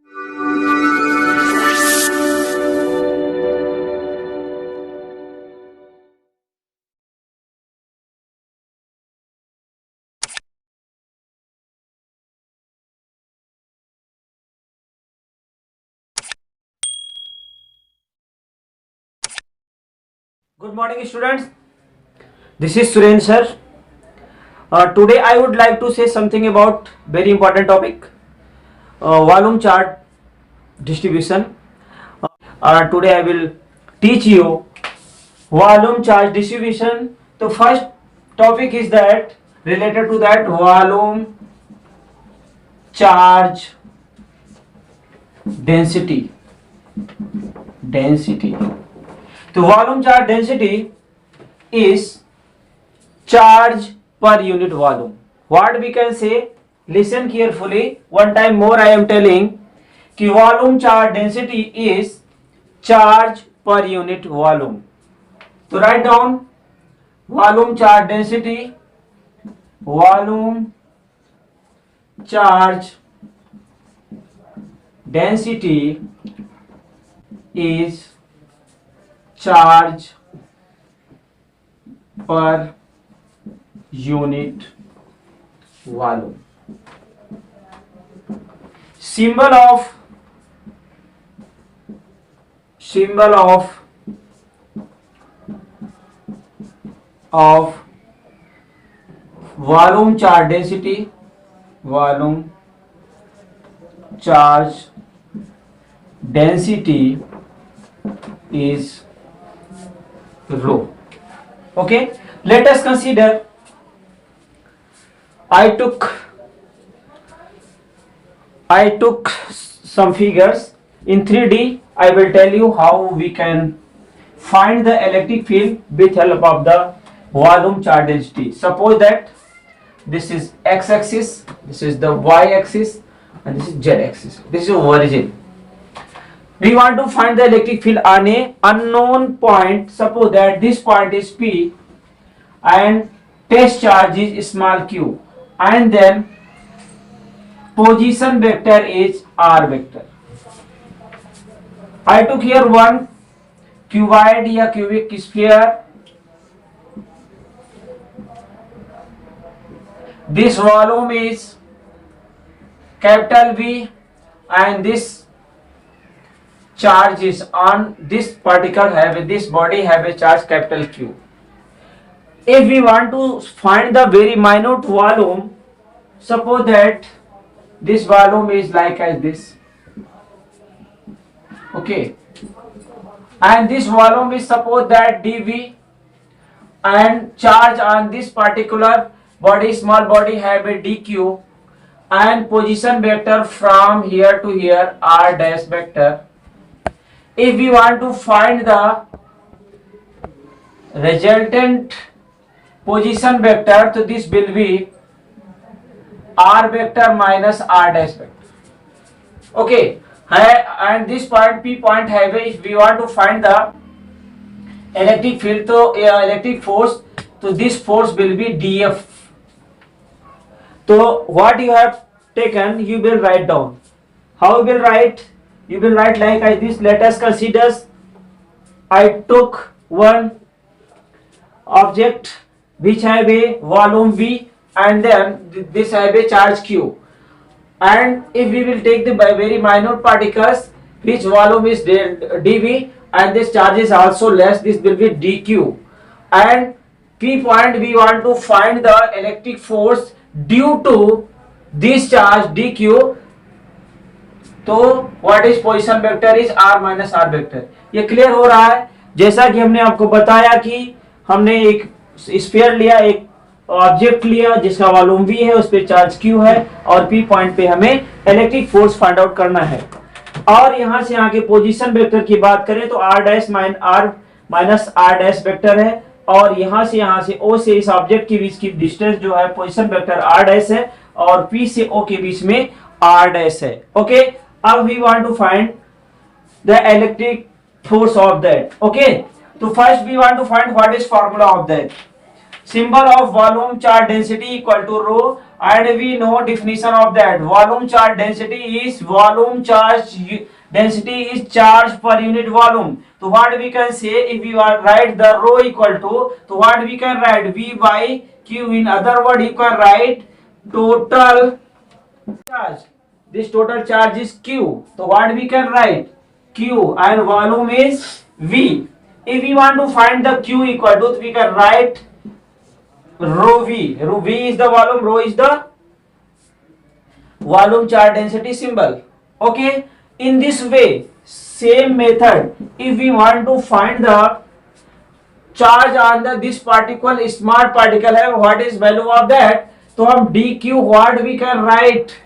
Good morning, students. This is Suren sir. Today I would like to say something about very important topic, volume chart distribution. Today I will teach you volume charge distribution. The first topic is that related to that volume charge density. The volume charge density is charge per unit volume. What we can say? Listen carefully. One time more I am telling कि volume charge density is charge per unit volume. तो write down volume charge density. Volume charge density is charge per unit volume. Symbol of volume charge density, volume charge density is rho. Okay, let us consider. I took some figures in 3D. I will tell you how we can find the electric field with help of the volume charge density. Suppose that this is x-axis, this is the y-axis, and this is z-axis. This is origin. We want to find the electric field on a unknown point. Suppose that this point is P and test charge is small q, and then position vector is r vector. I took here one cuboid या cubic sphere. This volume is capital V and this charge is on this particle this body have a charge capital Q. If we want to find the very minute volume, suppose that this volume is like as this, okay, and this volume is suppose that dV, and charge on this particular body, small body, have a dq, and position vector from here to here r dash vector. If we want to find the resultant position vector, so this will be r vector minus r dash vector. Okay, and this point P point have a, if we want to find the electric field, so electric force, so this force will be dF. So what you have taken, you will write down. How you will write? You will write like this. Let us consider I took one object which have a volume V and then this have a charge Q, and if we will take the very minute particles which volume is dV and this charge is also less, this will be dQ, and P point we want to find the electric force due to this charge dQ. तो what is position vector is r minus r vector. ये clear हो रहा है. जैसा कि हमने आपको बताया कि हमने एक स्फीयर लिया, एक ऑब्जेक्ट लिया जिसका वॉल्यूम v है, उस पे चार्ज q है और p पॉइंट पे हमें इलेक्ट्रिक फोर्स फाइंड आउट करना है. और यहां से आगे पोजीशन वेक्टर की बात करें तो r dash minus r dash vector है, और यहां से o से इस ऑब्जेक्ट के बीच की डिस्टेंस जो है पोजीशन वेक्टर r डैश है, और p से o के बीच में r डैश है. ओके, अब we want to find the electric force of that. Okay, so first we want to find what is formula of that. symbol of volume charge density equal to rho, and we know definition of that. Volume charge density is density is charge per unit volume. So what we can say, if we write the rho equal to, so what we can write, V by Q. In other word, you can write total charge. This total charge is Q. So what we can write, Q, and volume is V. If we want to find the Q equal to, we can write rho V. Rho V is the volume, rho is the volume charge density symbol. Okay, in this way, same method, if we want to find the charge on the this particle, smart particle है, what is value of that, तो हम dq, what we can write,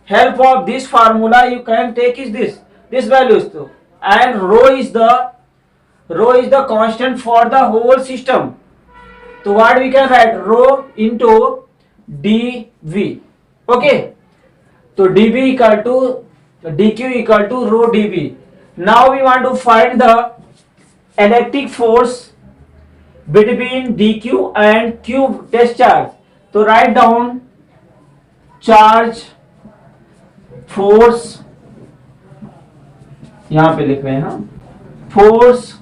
help of this formula you can take is this values to, and rho is the constant for the whole system. So what we can write, rho into dv. Okay, so dv equal to dq equal to rho dv. Now we want to find the electric force between dq and q test charge. So write down charge force, यहां पे लिख रहे हैं हम, force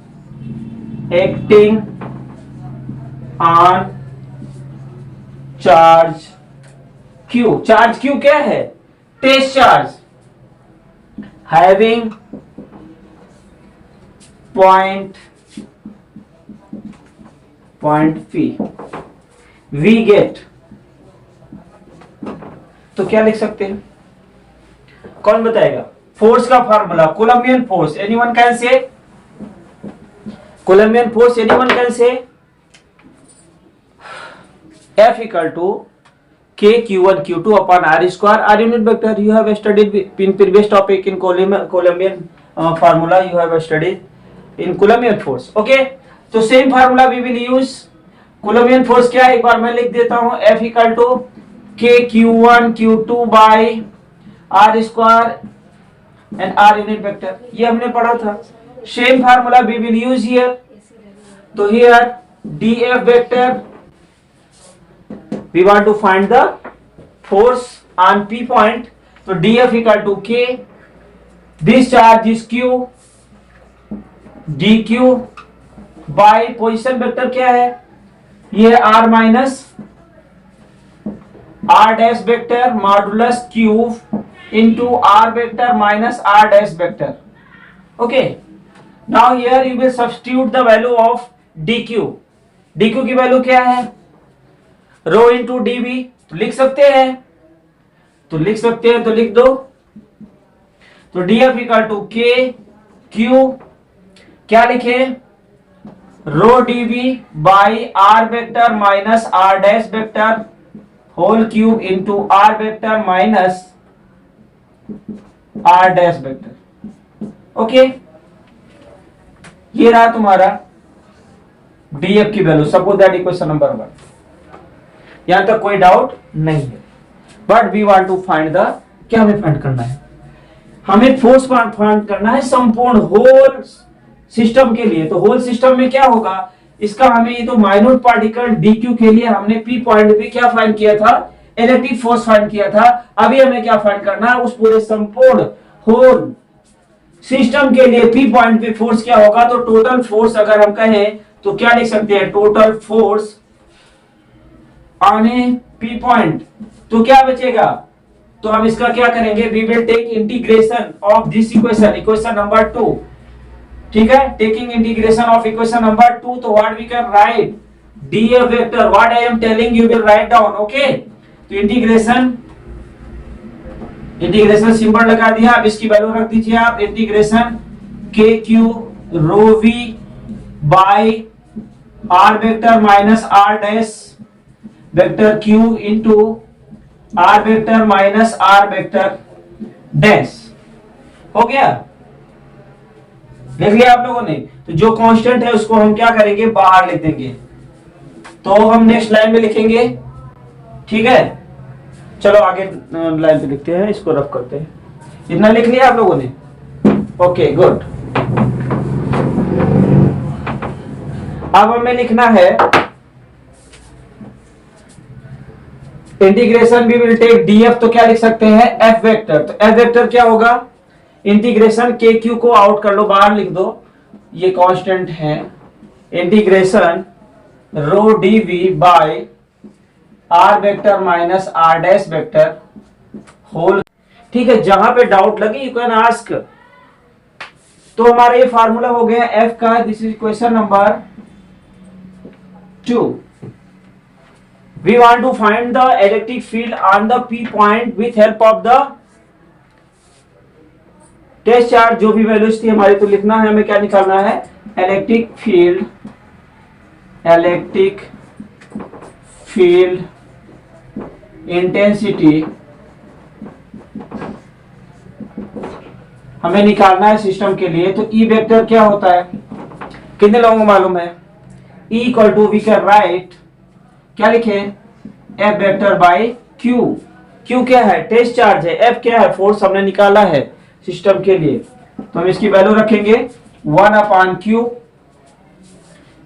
acting on charge Q. Charge Q क्या है, test charge, having point P. We get. तो क्या लिख सकते हैं, कौन बताएगा, फोर्स का formula, coulombian force, anyone can say, coulombian force anyone can say, F equal to K Q1 Q2 upon R square, R unit vector. You have studied in previous topic in Coulombian formula. You have studied in Coulombian force. Okay, तो same formula we will use. Columbian force क्या है, एक बार मैं लिख देता हूं, F equal to K Q1 Q2 by R square and R unit vector. ये हमने पढ़ा था. Same formula we will use here. तो here dF vector, we want to find the force on P point. So dF equal to K, this charge is Q, dq by position vector क्या है, ये R minus R dash vector modulus cube into R vector minus R dash vector. Okay, now here you will substitute the value of dq. dq की value क्या है, rho into dv. तो लिख सकते हैं, तो लिख दो. तो df equal to k q, क्या लिखे, rho dv by r vector minus r dash vector whole cube into r vector minus r dash vector. Okay, ये रहा तुम्हारा df की value. Suppose that equation number 1. यहां तक कोई डाउट नहीं है. But we want to find the, क्या हमें फाइंड करना है, हमें फोर्स फाइंड करना है संपूर्ण होल सिस्टम के लिए. तो होल सिस्टम में क्या होगा, इसका हमें ये तो माइन्यूट पार्टिकल dq के लिए हमने p पॉइंट पे क्या फाइंड किया था, इलेक्ट्रिक फोर्स फाइंड किया था. अभी हमें क्या फाइंड करना है, उस पूरे संपूर्ण होल सिस्टम के लिए p पॉइंट पे फोर्स क्या होगा. तो टोटल फोर्स अगर हम कहें तो क्या लिख सकते हैं, total force on a p point. तो क्या बचेगा, तो हम इसका क्या करेंगे, we will take integration of this equation, equation number 2. ठीक है, taking integration of equation number 2. तो what we can write, df vector, what I am telling you will write down. Okay, तो इंटीग्रेशन सिंबल लगा दिया. अब इसकी value रख दीजिए आप, integration k q rho v by r vector minus r dash vector q into r vector minus r vector dash. हो गया, लिख लिया आप लोगों ने. तो जो कांस्टेंट है उसको हम क्या करेंगे, बाहर लिख देंगे. तो हम नेक्स्ट लाइन में लिखेंगे. ठीक है, चलो आगे लाइन पे लिखते हैं, इसको रफ करते हैं. इतना लिख लिया आप लोगों ने. Okay good. अब हमें लिखना है integration we will take df, तो क्या लिख सकते हैं f वेक्टर। तो f वेक्टर क्या होगा, इंटीग्रेशन के क्यू को आउट कर लो, बाहर लिख दो, ये कांस्टेंट है, integration rho d v by r vector minus are dash vector whole. ठीक है, जहां पे डाउट लगे यू कैन आस्क। तो हमारा ये फार्मूला हो गया एफ का। This is question number 2। We want to find the electric field on the P point with help of the test charge. जो भी वैल्यूज थी हमारी तो लिखना है, हमें क्या निकालना है, electric field, electric field intensity हमें निकालना है सिस्टम के लिए। तो ई वेक्टर क्या होता है, कितने लोगों को मालूम है, E equal to we can write, क्या लिखे, F vector by Q. Q क्या है, टेस्ट चार्ज है, एफ क्या है, फोर्स हमने निकाला है सिस्टम के लिए। तो हम इसकी वैल्यू रखेंगे 1/q।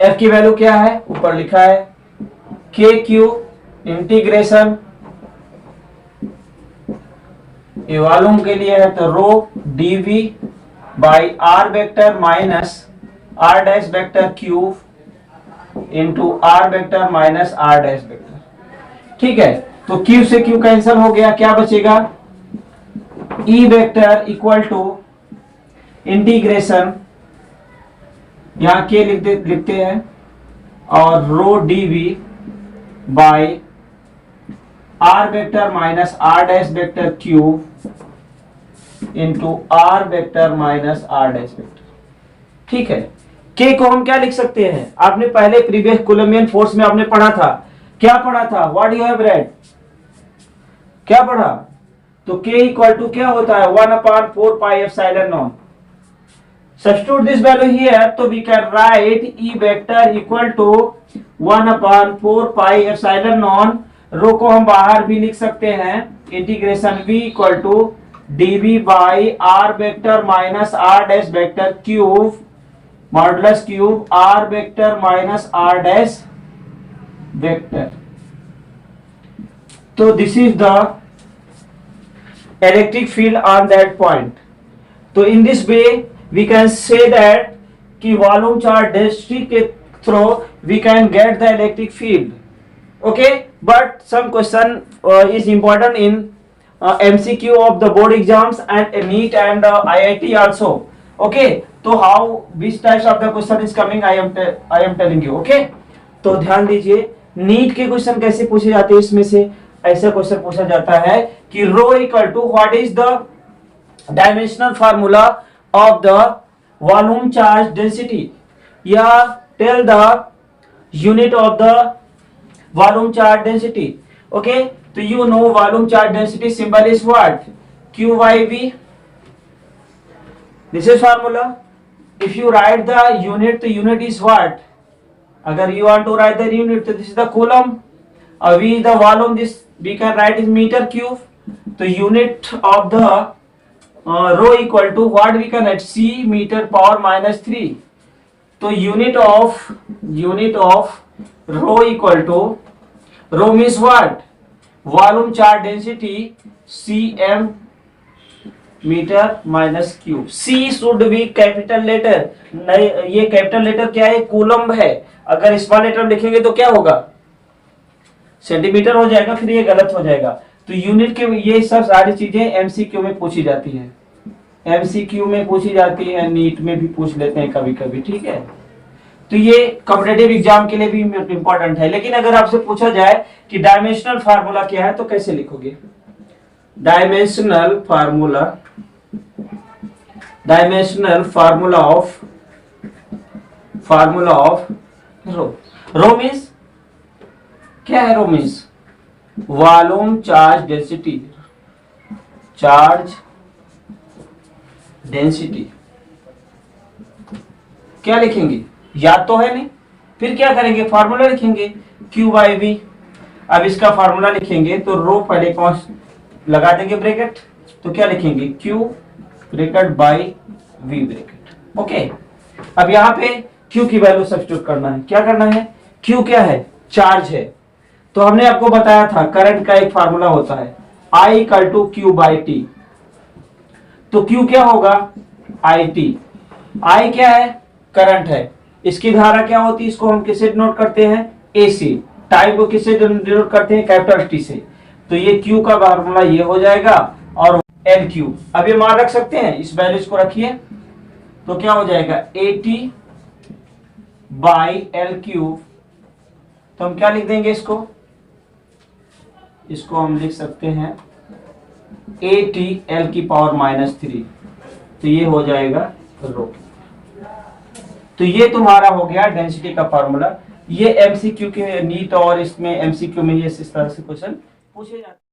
एफ की वैल्यू क्या है, ऊपर लिखा है, के क्यू इंटीग्रेशन, ये वॉल्यूम के लिए है तो rho dv by are vector minus are dash vector cube into r vector minus are dash vector. ठीक है, तो क्यू से क्यू कैंसिल हो गया, क्या बचेगा, E vector equal to integration, यहां के लिखते हैं, और rho dv by are vector minus are dash vector cube into r vector minus are dash vector. ठीक है, के को हम क्या लिख सकते हैं, आपने पहले प्रीवियस कूलम्बियन फोर्स में आपने पढ़ा था, क्या पढ़ा था, व्हाट यू हैव रेड, क्या पढ़ा, तो के इक्वल टू क्या होता है, 1/4 pi epsilon naught. Substitute this value here, तो we can write E vector equal to 1/4 pi epsilon naught. Rho को हम बाहर भी लिख सकते हैं, integration v equal to dv by are vector minus are dash vector cube modulus cube R vector minus are dash vector. तो this is the electric field on that point. तो in this way we can say that कि volume charge density के through we can get the electric field. Okay, but some question is important in MCQ of the board exams and NEET and IIT also. Okay, so how which types of the question is coming, I am telling you. Okay, तो ध्यान दीजिए, NEET के question कैसे पूछे जाते हैं, इसमें से ऐसा क्वेश्चन पूछा जाता है कि rho equal to what is the dimensional formula of the volume charge density, या tell the unit of the volume charge density. Okay, so you know volume charge density symbol is what, QYV. This is formula. If you write the unit, the unit is what, agar you want to write the unit, so this is the coulomb, V is the volume, this we can write is meter cube. The unit of the rho equal to what we can write, C meter power minus 3. So unit of rho equal to, rho means what, volume charge density, cm metre minus cube. C should be capital letter, नहीं ये capital letter क्या है, coulomb है, अगर small letter लिखेंगे तो क्या होगा, सेंटीमीटर हो जाएगा, फिर ये गलत हो जाएगा। तो यूनिट के ये सब सारी चीजें एमसीक्यू में पूछी जाती है, एमसीक्यू में पूछी जाती है, नीट में भी पूछ लेते हैं कभी कभी। ठीक है, तो ये कॉम्पिटिटिव एग्जाम के लिए भी इंपॉर्टेंट है। लेकिन अगर आपसे पूछा जाए कि डायमेंशनल फार्मूला क्या है, तो कैसे लिखोगे, dimensional formula of rho means क्या है, rho means volume charge density, क्या लिखेंगे, याद तो है नहीं, फिर क्या करेंगे, फार्मूला लिखेंगे Q बाई V। अब इसका फार्मूला लिखेंगे तो रो पहले कौन लगा देंगे ब्रैकेट, तो क्या लिखेंगे, Q bracket by V bracket. Okay, अब यहाँ पे Q की वैल्यू सब्स्टिट्यूट करना है, क्या करना है, Q क्या है, चार्ज है, तो हमने आपको बताया था करंट का एक फार्मूला होता है I equal to Q by T. तो Q क्या होगा? I T. I क्या है? करंट है। इसकी धारा क्या होती है? इसको हम किससे डिनोट करते हैं? AC। टाइम को किससे डिनोट करते हैं? कैपिटल टी से। तो ये Q का फार्मूला ये हो जाएगा और एल क्यू। अब ये मान रख सकते हैं, इस वैल्यूज को रखिए तो क्या हो जाएगा? AT by L cube. तो हम क्या लिख देंगे इसको? इसको हम लिख सकते हैं AT L की पावर -3। तो ये हो जाएगा रो। तो ये तुम्हारा हो गया डेंसिटी का फार्मूला। ये एमसीक्यू के नीट और इसमें एमसीक्यू में ये इस तरह से क्वेश्चन पूछे जाते हैं।